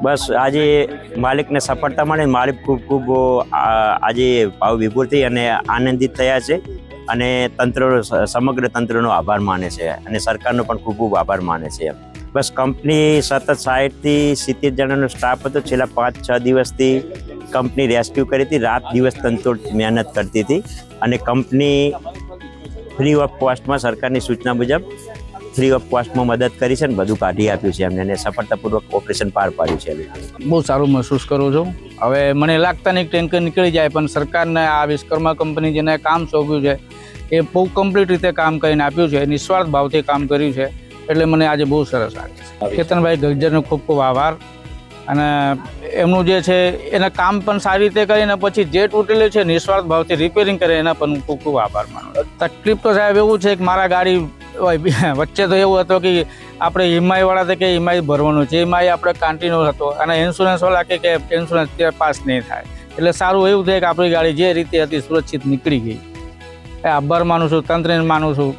બસ આજે માલિકને સફળતા મળી, માલિક ખૂબ ખૂબ આજે ભાવ વિભોર થઈ અને આનંદિત થયા છે અને સમગ્ર તંત્રનો આભાર માને છે અને સરકારનો પણ ખૂબ ખૂબ આભાર માને છે. બસ કંપની સતત 60થી 70 જણાનો સ્ટાફ હતો. છેલ્લા 5-6 દિવસથી કંપની રેસ્ક્યુ કરી હતી, રાત દિવસ તંતોડ મહેનત કરતી હતી અને કંપની ફ્રી ઓફ કોસ્ટમાં સરકારની સૂચના મુજબ ફ્રી ઓફ કોસ્ટમાં મદદ કરી છે અને બધું કાઢી આપ્યું છે એમને અને સફળતાપૂર્વક ઓપરેશન પાર પાડ્યું છે. બહુ સારું મહેસૂસ કરું છું. હવે મને લાગતા નહીં ટેન્કર નીકળી જાય, પણ સરકારને આ વિશ્વકર્મા કંપની જેને કામ સોંપ્યું છે એ બહુ કમ્પ્લીટ રીતે કામ કરીને આપ્યું છે, નિસ્વાર્થ ભાવથી કામ કર્યું છે, એટલે મને આજે બહુ સરસ લાગે છે. કેતનભાઈ ગજ્જરનો ખૂબ ખૂબ આભાર. અને એમનું જે છે એના કામ પણ સારી રીતે કરીને પછી જે તૂટેલું છે નિસ્વાર્થ ભાવથી રિપેરિંગ કરે એના પણ હું ખૂબ ખૂબ આભાર માનું. તકલીફ તો સાહેબ એવું છે કે મારા ગાડી વચ્ચે તો એવું હતું કે આપણે ઈએમઆઈવાળા કે ઈએમઆઈ ભરવાનું છે, ઈએમઆઈ આપણે કન્ટિન્યુ હતો અને ઇન્સ્યોરન્સવાળા કે ઇન્સ્યોરન્સ પાસ નહીં થાય. એટલે સારું એવું છે કે આપણી ગાડી જે રીતે હતી સુરક્ષિત નીકળી ગઈ. એ આભાર માનું છું, તંત્રને માનું છું.